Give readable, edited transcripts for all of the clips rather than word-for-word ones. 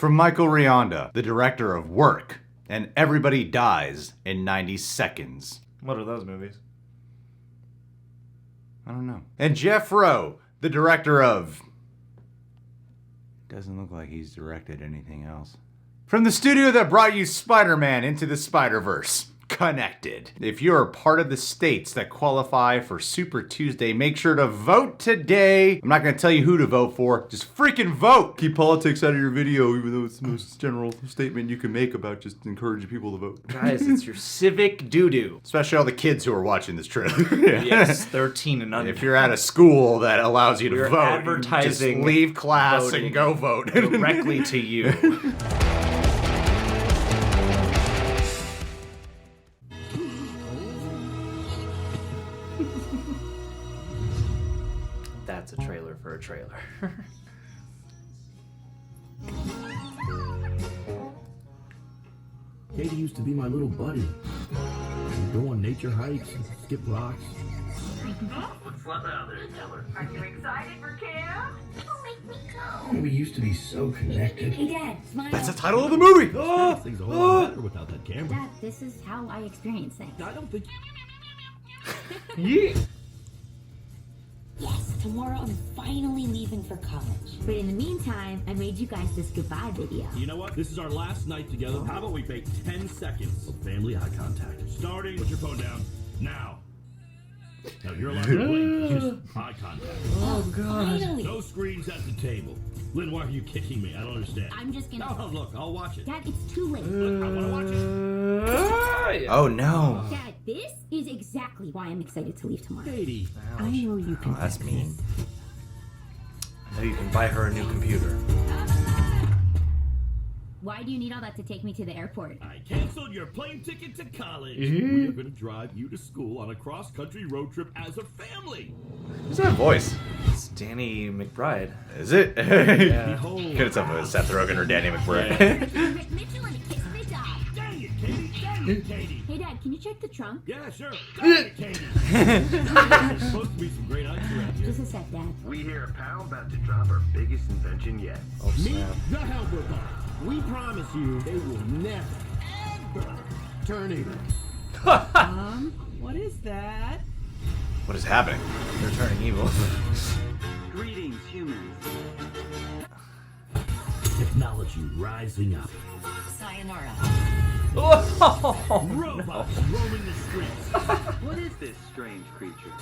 From Michael Rionda, the director of Work, and Everybody Dies in 90 Seconds. What are those movies? I don't know. And Jeff Rowe, the director of... Doesn't look like he's directed anything else. From the studio that brought you Spider-Man Into the Spider-Verse. Connected. If you're part of the states that qualify for Super Tuesday, make sure to vote today. I'm not going to tell you who to vote for. Just freaking vote. Keep politics out of your video, even though it's the most general statement you can make about just encouraging people to vote. Guys, it's your civic doo-doo. Especially all the kids who are watching this trailer. Yes, 13 and under. If you're at a school that allows you to We're vote, advertising just leave class voting and go vote. directly to you. That's a trailer for a trailer. Katie used to be my little buddy. We'd go on nature hikes and skip rocks. What's left out there, tell her. Are you excited for camp? Don't make me go. We used to be so connected. Hey, Dad, smile. That's the title of the movie. Things a whole lot better without that camera. Dad, this is how I experience things. I don't think... Yeah. Yes, tomorrow I'm finally leaving for college. But in the meantime, I made you guys this goodbye video. You know what? This is our last night together. How about we make 10 seconds of family eye contact? Starting, put your phone down, now. Now you're allowed to blink, just eye contact. Oh, God. Finally. No screens at the table. Lynn, why are you kicking me? I don't understand. I'm just gonna... No, look, I'll watch it. Dad, it's too late. Look, I want to watch it. Oh no. Dad, this is exactly why I'm excited to leave tomorrow. Katie. I know you can. Oh, that's fix mean. this. I know you can buy her a new computer. Why do you need all that to take me to the airport? I canceled your plane ticket to college. We are going to drive you to school on a cross-country road trip as a family. Who's that voice? It's Danny McBride. Is it? Yeah. Behold. Could have said Seth Rogen or Danny McBride. Rick Mitchell and a kiss of the dog. Dang it, Katie. Dang it, Katie. Hey, Dad, can you check the trunk? Yeah, sure. Dang it, Katie. There's supposed to be some great ice around here. Just a sec, Dad. We hear a pal about to drop our biggest invention yet. Oh, Meet snap. the helper bot. We promise you they will never, ever turn evil. What is that? What is happening? They're turning evil. Greetings, humans. Technology rising up. Sayonara. Robots roaming the streets. What is this strange creature?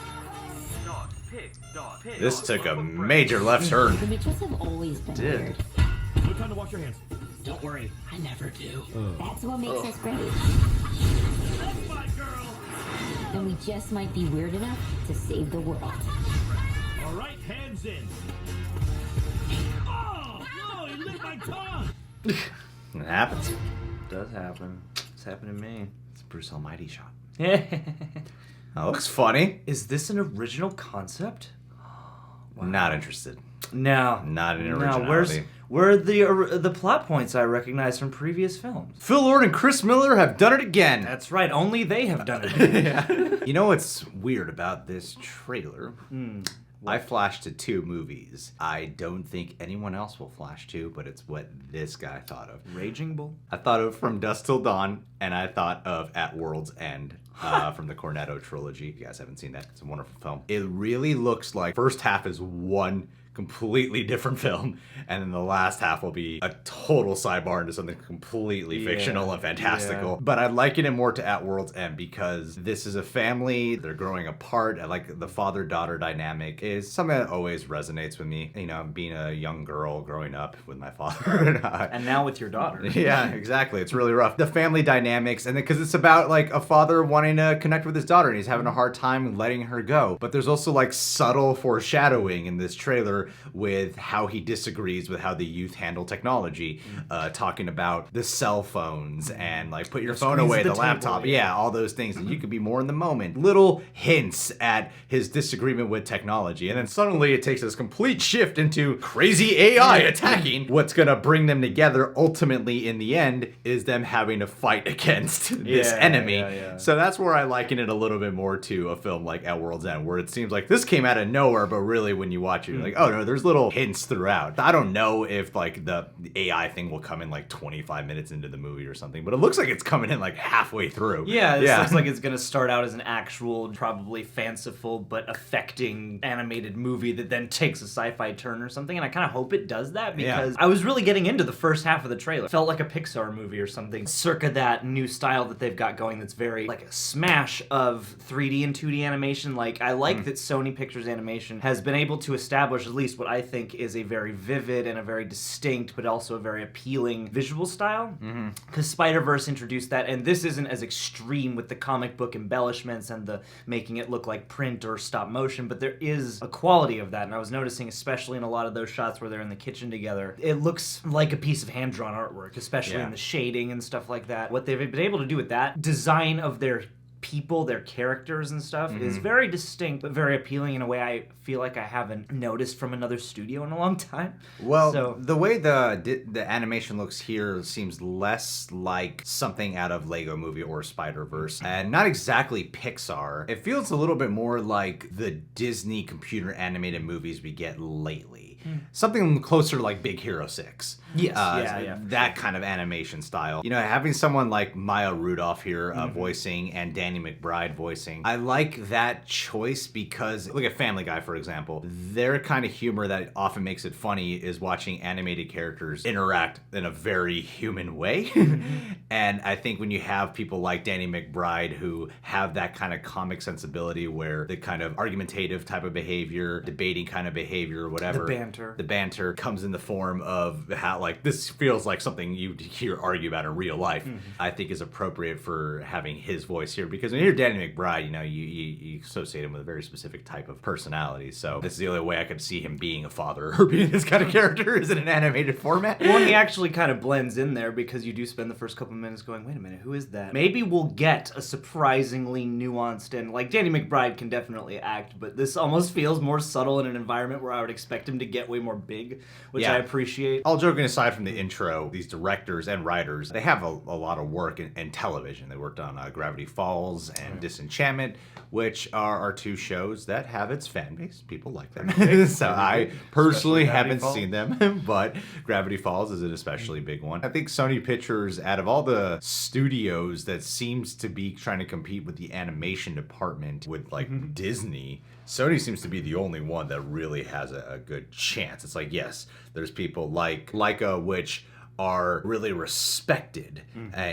Dog, pig, dog, pig. This took a major left turn. The Mitchells have always been Did. weird. No time to wash your hands. Don't worry, I never do. That's what makes us great. That's my girl. And we just might be weird enough to save the world. All right, hands in. Oh, no, he licked my tongue. It happens. Does happen. It's happened to me. It's a Bruce Almighty shot. Is That looks funny. this an original concept? Not interested. No. Not in No, originality. where are the plot points I recognize from previous films? Phil Lord and Chris Miller have done it again. That's right, only they have done it. You know what's weird about this trailer? I flashed to 2 movies. I don't think anyone else will flash to, but it's what this guy thought of. Raging Bull? I thought of From Dusk Till Dawn, and I thought of At World's End from the Cornetto trilogy. If you guys haven't seen that, it's a wonderful film. It really looks like first half is one completely different film, and then the last half will be a total sidebar into something completely fictional and fantastical. Yeah. But I liken it more to At World's End because this is a family, they're growing apart. I like the father-daughter dynamic is something that always resonates with me. You know, being a young girl growing up with my father. And now with your daughter. Yeah, exactly. It's really rough. The family dynamics, and because it's about like a father wanting to connect with his daughter and he's having a hard time letting her go. But there's also like subtle foreshadowing in this trailer with how he disagrees with how the youth handle technology, talking about the cell phones and like put your phone squeeze away, the the laptop, table. yeah, all those things. And you could be more in the moment. Little hints at his disagreement with technology. And then suddenly it takes this complete shift into crazy AI attacking. What's gonna bring them together ultimately in the end is them having to fight against this enemy. yeah. So that's where I liken it a little bit more to a film like At World's End, where it seems like this came out of nowhere, but really when you watch it, you're like, oh, no, there's little hints throughout. I don't know if like the AI thing will come in like 25 minutes into the movie or something, but it looks like it's coming in like halfway through. Yeah, this looks like it's gonna start out as an actual, probably fanciful but affecting animated movie that then takes a sci-fi turn or something, and I kind of hope it does that because I was really getting into the first half of the trailer. Felt like a Pixar movie or something, circa that new style that they've got going that's very like a smash of 3D and 2D animation. Like, I like that Sony Pictures Animation has been able to establish at least what I think is a very vivid and a very distinct but also a very appealing visual style. Because Spider-Verse introduced that, and this isn't as extreme with the comic book embellishments and the making it look like print or stop motion, but there is a quality of that, and I was noticing especially in a lot of those shots where they're in the kitchen together, it looks like a piece of hand-drawn artwork, especially in the shading and stuff like that. What they've been able to do with that design of their people, their characters and stuff is very distinct but very appealing in a way I feel like I haven't noticed from another studio in a long time. Well, so, the way the animation looks here seems less like something out of Lego Movie or Spider-Verse, and not exactly Pixar. It feels a little bit more like the Disney computer animated movies we get lately. Something closer to like Big Hero 6. Yes, that kind of animation style. You know, having someone like Maya Rudolph here voicing and Danny McBride voicing, I like that choice because, look at Family Guy, for example. Their kind of humor that often makes it funny is watching animated characters interact in a very human way. And I think when you have people like Danny McBride who have that kind of comic sensibility where the kind of argumentative type of behavior, debating kind of behavior, or whatever. The banter comes in the form of how, like, this feels like something you'd hear argue about in real life, I think is appropriate for having his voice here. Because when you hear Danny McBride, you know, you associate him with a very specific type of personality. So this is the only way I could see him being a father or being this kind of character is in an animated format. Well, he actually kind of blends in there because you do spend the first couple minutes going, wait a minute, who is that? Maybe we'll get a surprisingly nuanced, and like Danny McBride can definitely act, but this almost feels more subtle in an environment where I would expect him to get way more big, which I appreciate. All joking aside from the intro, these directors and writers, they have a lot of work in television. They worked on Gravity Falls and Disenchantment, which are two shows that have its fan base. People like them. So I personally haven't seen them, but Gravity Falls is an especially big one. I think Sony Pictures, out of all the studios that seems to be trying to compete with the animation department with like Disney, Sony seems to be the only one that really has a good chance. It's like, yes, there's people like Leica, which are really respected.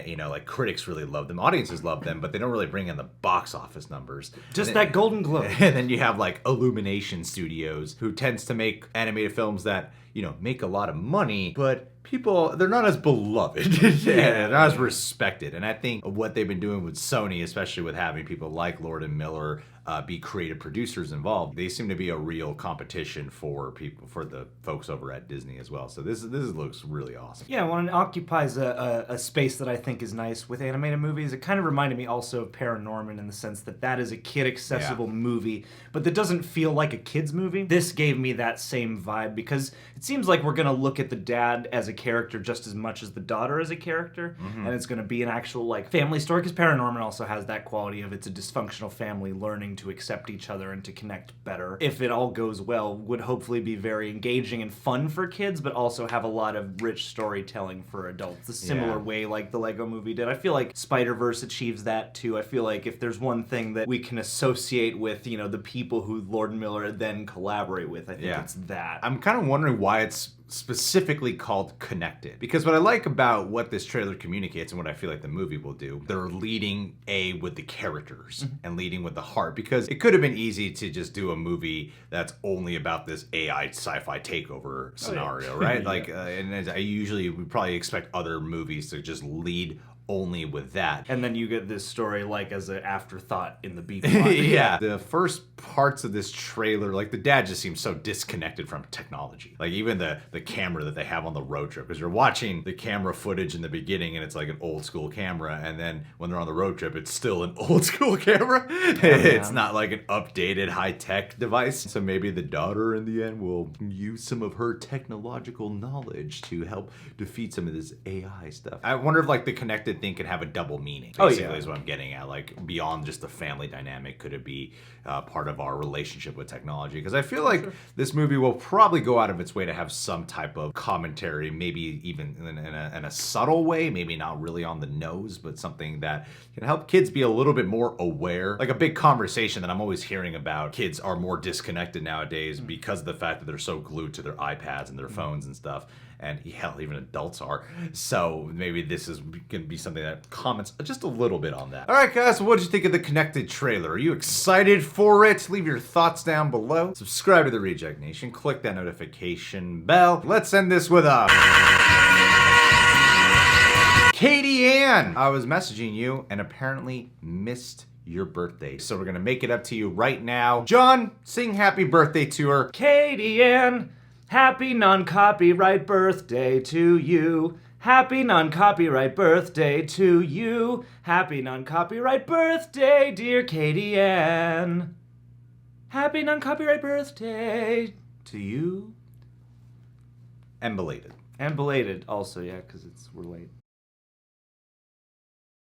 You know, like critics really love them, audiences love them, but they don't really bring in the box office numbers. Just that Golden Globe. And then you have like Illumination Studios, who tends to make animated films that, you know, make a lot of money, but people, they're not as beloved and not as respected. And I think what they've been doing with Sony, especially with having people like Lord and Miller be creative producers involved, they seem to be a real competition for people, for the folks over at Disney as well. So this looks really awesome. Yeah, well, it occupies a space that I think is nice with animated movies. It kind of reminded me also of Paranorman in the sense that that is a kid-accessible movie, but that doesn't feel like a kid's movie. This gave me that same vibe because it seems like we're going to look at the dad as a character just as much as the daughter as a character, and it's going to be an actual like family story, because Paranorman also has that quality of it's a dysfunctional family learning to accept each other and to connect better. If it all goes well, would hopefully be very engaging and fun for kids, but also have a lot of rich storytelling for adults, a similar way like the Lego Movie did. I feel like Spider-Verse achieves that too. I feel like if there's one thing that we can associate with, you know, the people who Lord and Miller then collaborate with, I think it's that. I'm kind of wondering why it's specifically called Connected, because what I like about what this trailer communicates and what I feel like the movie will do, they're leading with the characters and leading with the heart, because it could have been easy to just do a movie that's only about this AI sci-fi takeover scenario, right? Like and as we probably expect other movies to just lead only with that. And then you get this story like as an afterthought in the B plot. The first parts of this trailer, like the dad just seems so disconnected from technology. Like even the camera that they have on the road trip, because you're watching the camera footage in the beginning and it's like an old school camera, and then when they're on the road trip it's still an old school camera. It's not like an updated high-tech device. So maybe the daughter in the end will use some of her technological knowledge to help defeat some of this AI stuff. I wonder if like the Connected thing can have a double meaning. Oh, Basically, yeah. is what I'm getting at. Like, beyond just the family dynamic, could it be part of our relationship with technology? Because I feel like this movie will probably go out of its way to have some type of commentary, maybe even in a subtle way, maybe not really on the nose, but something that can help kids be a little bit more aware. Like a big conversation that I'm always hearing about, kids are more disconnected nowadays because of the fact that they're so glued to their iPads and their phones and stuff. And hell, even adults are. So maybe this is going to be something that comments just a little bit on that. All right, guys, so what did you think of the Connected trailer? Are you excited for it? Leave your thoughts down below. Subscribe to the Reject Nation. Click that notification bell. Let's end this with a... Katie Ann! I was messaging you and apparently missed your birthday. So we're going to make it up to you right now. John, sing happy birthday to her. Katie Ann, happy non-copyright birthday to you. Happy non-copyright birthday to you. Happy non-copyright birthday, dear Katie Ann. Happy non-copyright birthday to you. And belated. And belated also, yeah, because we're late.